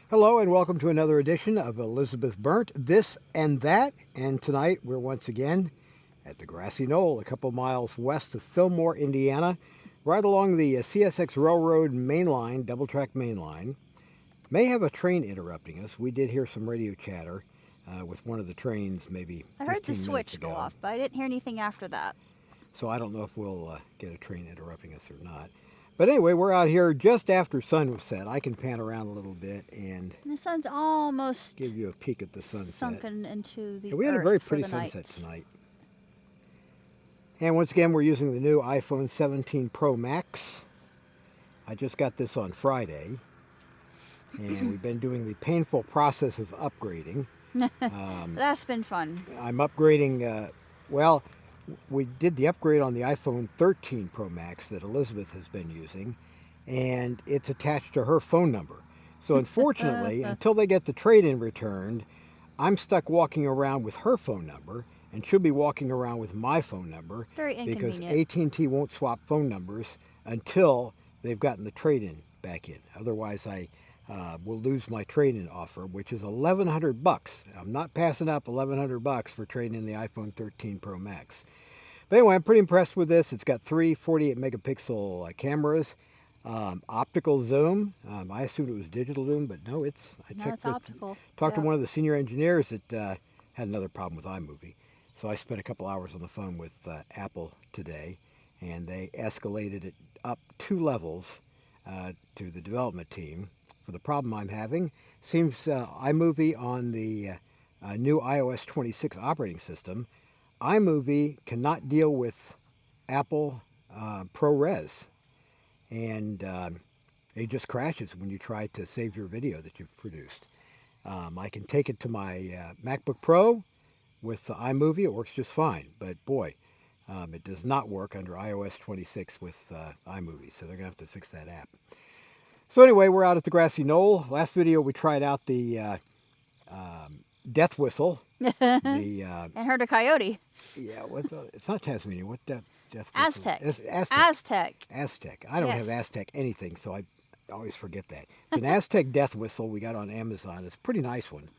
Hello and welcome to another edition of Elizabeth Burnt, This and That. And tonight we're once again at the Grassy Knoll, a couple miles west of Fillmore, Indiana, right along the CSX Railroad main line, double-track main line. May have a train interrupting us. We did hear some radio chatter with one of the trains maybe 15 minutes ago. I heard the switch go off, but I didn't hear anything after that. So I don't know if we'll get a train interrupting us or not. But anyway, we're out here just after sun was set. I can pan around a little bit and the sun's almost give you a peek at the sunset. Sunken into the we had a very pretty sunset tonight. And once again, we're using the new iPhone 17 Pro Max. I just got this on Friday. And we've been doing the painful process of upgrading. That's been fun. I'm upgrading, we did the upgrade on the iPhone 13 Pro Max that Elizabeth has been using, and it's attached to her phone number. So unfortunately, until they get the trade-in returned, I'm stuck walking around with her phone number, and she'll be walking around with my phone number. Very inconvenient. Because AT&T won't swap phone numbers until they've gotten the trade-in back in. Otherwise, I will lose my trade-in offer, which is $1,100. I'm not passing up $1,100 for trading in the iPhone 13 Pro Max. But anyway, I'm pretty impressed with this. It's got three 48 megapixel cameras, optical zoom. I assumed it was digital zoom, but no, it's optical. Talked to one of the senior engineers that had another problem with iMovie. So I spent a couple hours on the phone with Apple today, and they escalated it up 2 levels to the development team for the problem I'm having. Seems iMovie on the new iOS 26 operating system, iMovie cannot deal with Apple ProRes, and it just crashes when you try to save your video that you've produced. I can take it to my MacBook Pro with the iMovie. It works just fine, but boy, it does not work under iOS 26 with iMovie, so they're going to have to fix that app. So anyway, we're out at the Grassy Knoll. Last video we tried out the death whistle. And heard a coyote. Yeah, it's not Tasmanian. What death whistle? Aztec. Aztec. I don't have Aztec anything, so I always forget that. It's an Aztec death whistle we got on Amazon. It's a pretty nice one.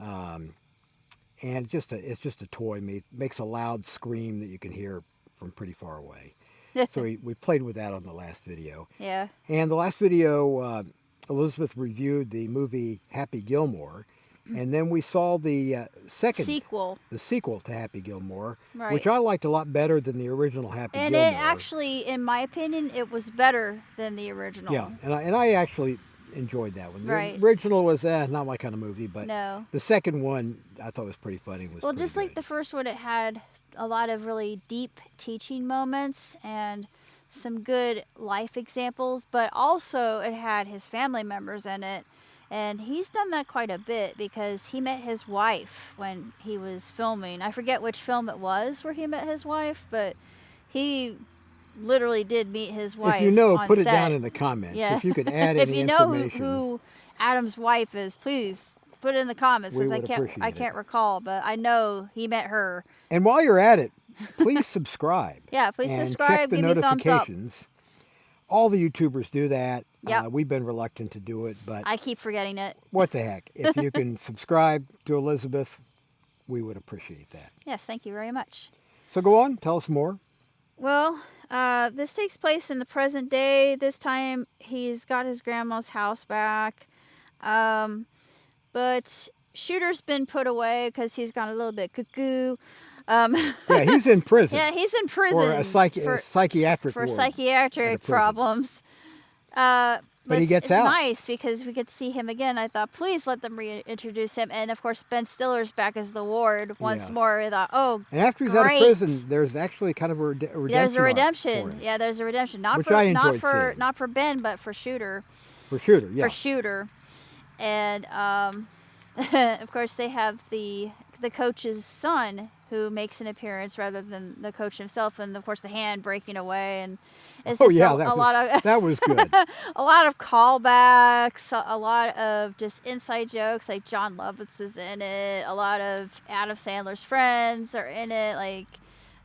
And it's just a toy. Makes a loud scream that you can hear from pretty far away. So we played with that on the last video. Yeah. And the last video, Elizabeth reviewed the movie Happy Gilmore. And then we saw the sequel to Happy Gilmore, right, which I liked a lot better than the original Happy Gilmore. And it actually, in my opinion, it was better than the original. Yeah, and I actually enjoyed that one. Right. The original was not my kind of movie, but no, the second one I thought was pretty funny. Well, just like the first one, it had a lot of really deep teaching moments and some good life examples, but also it had his family members in it. And he's done that quite a bit because he met his wife when he was filming. I forget which film it was where he met his wife, but he literally did meet his wife. If you know, on put it set. down in the comments. Yeah. If you could add any information. If you know who Adam's wife is, please put it in the comments, because I can't recall, but I know he met her. And while you're at it, please subscribe. Yeah, please and subscribe. Check the give notifications. Me a thumbs up. All the YouTubers do that. Yep. We've been reluctant to do it, but I keep forgetting it. What the heck? If you can subscribe to Elizabeth, we would appreciate that. Yes, thank you very much. So go on, tell us more. Well, this takes place in the present day. This time he's got his grandma's house back. But Shooter's been put away because he's gone a little bit cuckoo. Yeah, he's in prison. Yeah, he's in prison. Or a psychiatric ward. For psychiatric problems. But he gets out. It's nice because we get to see him again. I thought, please let them reintroduce him. And, of course, Ben Stiller's back as the ward once more. I thought, and after he's out of prison, there's actually kind of a redemption. There's a redemption. Yeah, there's a redemption. Not for Ben, but for Shooter. For Shooter, yeah. For Shooter. And, of course, they have the coach's son who makes an appearance rather than the coach himself, and of course the hand breaking away, and it's a lot of that was good. A lot of callbacks, a lot of just inside jokes. Like John Lovitz is in it. A lot of Adam Sandler's friends are in it, like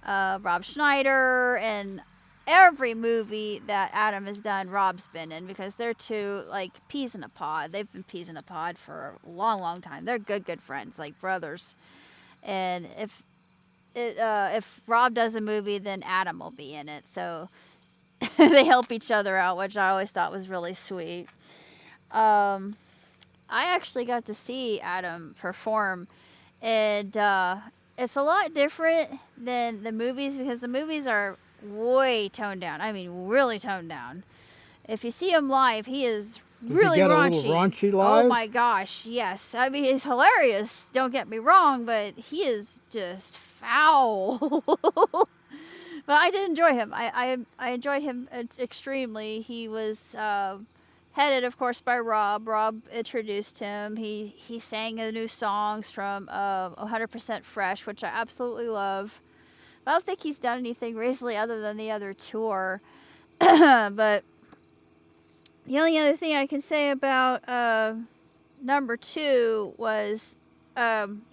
Rob Schneider, and every movie that Adam has done, Rob's been in, because they're two, like, peas in a pod. They've been peas in a pod for a long, long time. They're good friends, like brothers. And if Rob does a movie, then Adam will be in it. So they help each other out, which I always thought was really sweet. I actually got to see Adam perform, and it's a lot different than the movies, because the movies are way toned down. I mean, really toned down. If you see him live, he is really Does he get raunchy. a little raunchy live? Oh my gosh, yes. I mean, he's hilarious. Don't get me wrong, but he is just foul. But I did enjoy him. I enjoyed him extremely. He was headed, of course, by Rob. Rob introduced him. He sang the new songs from 100% Fresh, which I absolutely love. I don't think he's done anything recently other than the other tour. But the only other thing I can say about number 2 was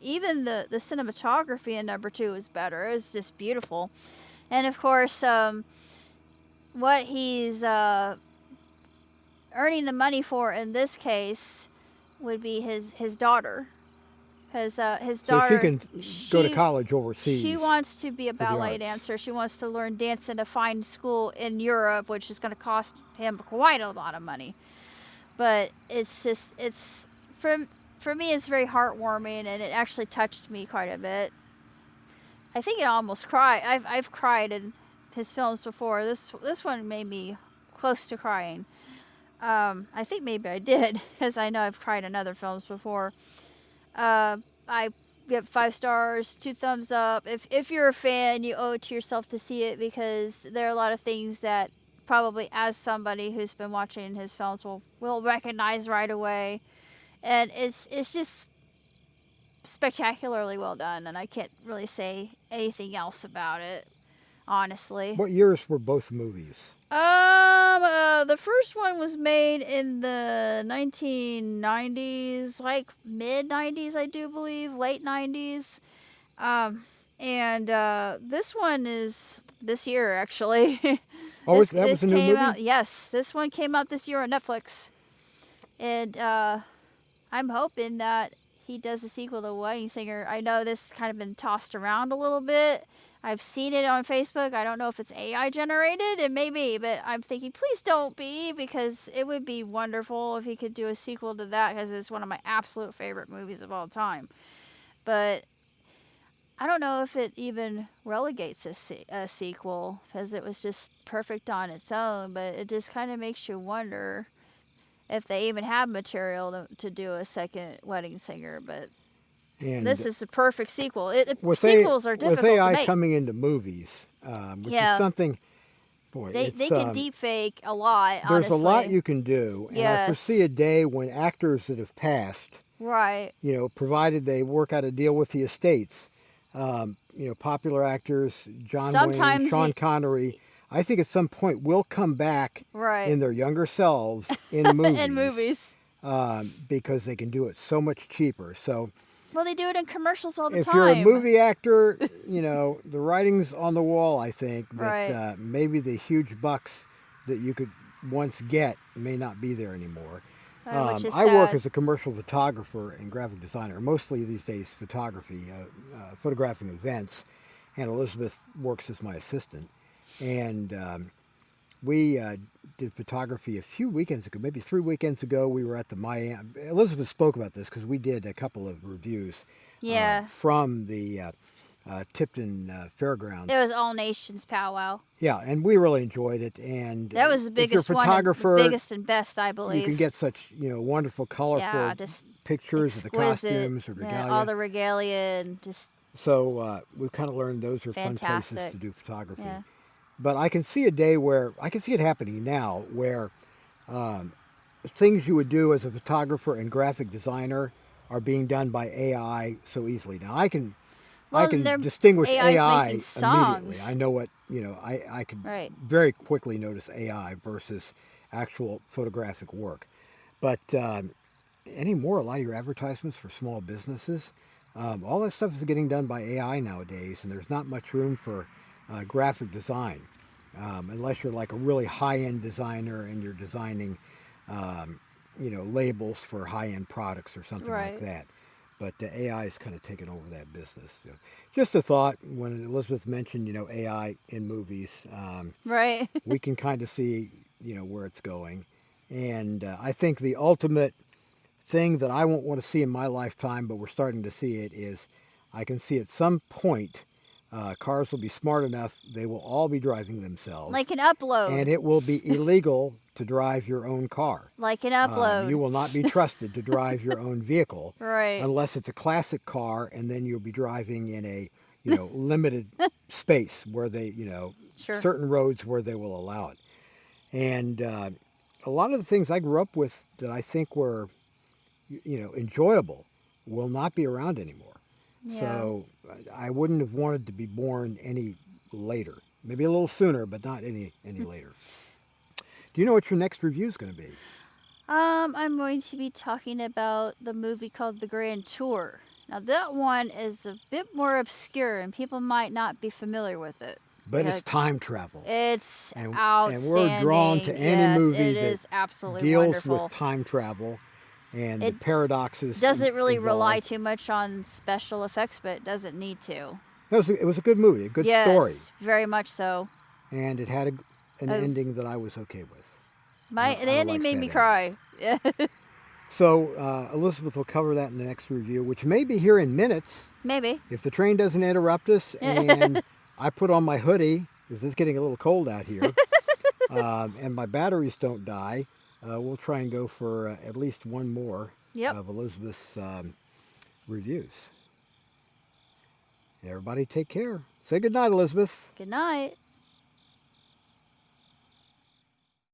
even the cinematography in number 2 was better. It was just beautiful. And of course, what he's earning the money for in this case would be his daughter. His daughter. So she can go to college overseas. She wants to be a ballet arts. dancer. She wants to learn dance in a fine school in Europe, which is going to cost him quite a lot of money. But it's for me, it's very heartwarming, and it actually touched me quite a bit. I think I almost cried. I've cried in his films before. This one made me close to crying. I think maybe I did, because I know I've cried in other films before. I give 5 stars, 2 thumbs up. If you're a fan, you owe it to yourself to see it, because there are a lot of things that probably, as somebody who's been watching his films, will recognize right away. And it's just spectacularly well done, and I can't really say anything else about it, honestly. What years were both movies? The first one was made in the 1990s, like mid-90s, I do believe, late 90s. And this one is this year, actually. Oh, that was a new movie? Out, yes, this one came out this year on Netflix. And I'm hoping that he does a sequel to Wedding Singer. I know this has kind of been tossed around a little bit. I've seen it on Facebook. I don't know if it's AI generated. It may be, but I'm thinking, please don't be, because it would be wonderful if he could do a sequel to that, because it's one of my absolute favorite movies of all time. But I don't know if it even relegates a sequel, because it was just perfect on its own, but it just kind of makes you wonder if they even have material to do a second Wedding Singer. But and this is the perfect sequel. Sequels are difficult with AI to make. coming into movies, which is something. Boy, they can deep fake a lot. There's honestly. a lot you can do, and I foresee a day when actors that have passed, right? Provided they work out a deal with the estates, popular actors, John Wayne, Sean Connery. I think at some point will come back in their younger selves in movies. In movies. Because they can do it so much cheaper. So. Well, they do it in commercials all the time. If you're a movie actor, the writing's on the wall, I think, that maybe the huge bucks that you could once get may not be there anymore. Which is I sad. work as a commercial photographer and graphic designer, mostly these days photography, photographing events, and Elizabeth works as my assistant. And we did photography a few weekends ago, maybe 3 weekends ago. We were at the Miami. Elizabeth spoke about this because we did a couple of reviews from the Tipton Fairgrounds. It was All Nations powwow. Yeah, and we really enjoyed it. And that was the biggest one, the biggest and best, I believe. You can get such wonderful, colorful pictures of the costumes or regalia. All the regalia and just. So we've kind of learned those are fun places to do photography. Yeah. But I can see a day where, I can see it happening now, where things you would do as a photographer and graphic designer are being done by AI so easily. Now I can distinguish AI immediately. I know what, I can very quickly notice AI versus actual photographic work. But anymore, a lot of your advertisements for small businesses, all that stuff is getting done by AI nowadays, and there's not much room for graphic design. unless you're like a really high-end designer and you're designing, labels for high-end products or something like Right. that. But AI is kind of taken over that business. Just a thought when Elizabeth mentioned, AI in movies, Right. we can kind of see, where it's going. And I think the ultimate thing that I won't want to see in my lifetime, but we're starting to see it, is I can see at some point cars will be smart enough, they will all be driving themselves, Like an and upload. it will be illegal to drive your own car. Like an You upload. will not be trusted to drive your own vehicle Right. unless it's a classic car, and then you'll be driving in a limited space where they Sure. certain roads where they will allow it. And a lot of the things I grew up with that I think were enjoyable will not be around anymore. Yeah. So I wouldn't have wanted to be born any later. Maybe a little sooner, but not any later. Do you know what your next review is going to be? I'm going to be talking about the movie called The Grand Tour. Now that one is a bit more obscure and people might not be familiar with it. But Yeah, it's time travel. it's And outstanding. we're drawn to any Yes, movie it that is absolutely deals wonderful. with time travel and the It paradoxes doesn't really rely involved. too much on special effects, but it doesn't need to. It was a good movie, a good story, Yes, very much so. and it had an Uh, ending that I was okay with. the I don't ending like made sad me endings. cry. So Elizabeth will cover that in the next review, which may be here in minutes Maybe. if the train doesn't interrupt us and I put on my hoodie because it's getting a little cold out here, and my batteries don't die. We'll try and go for at least one more Yep. of Elizabeth's reviews. Everybody take care. Say goodnight, Elizabeth. Good night.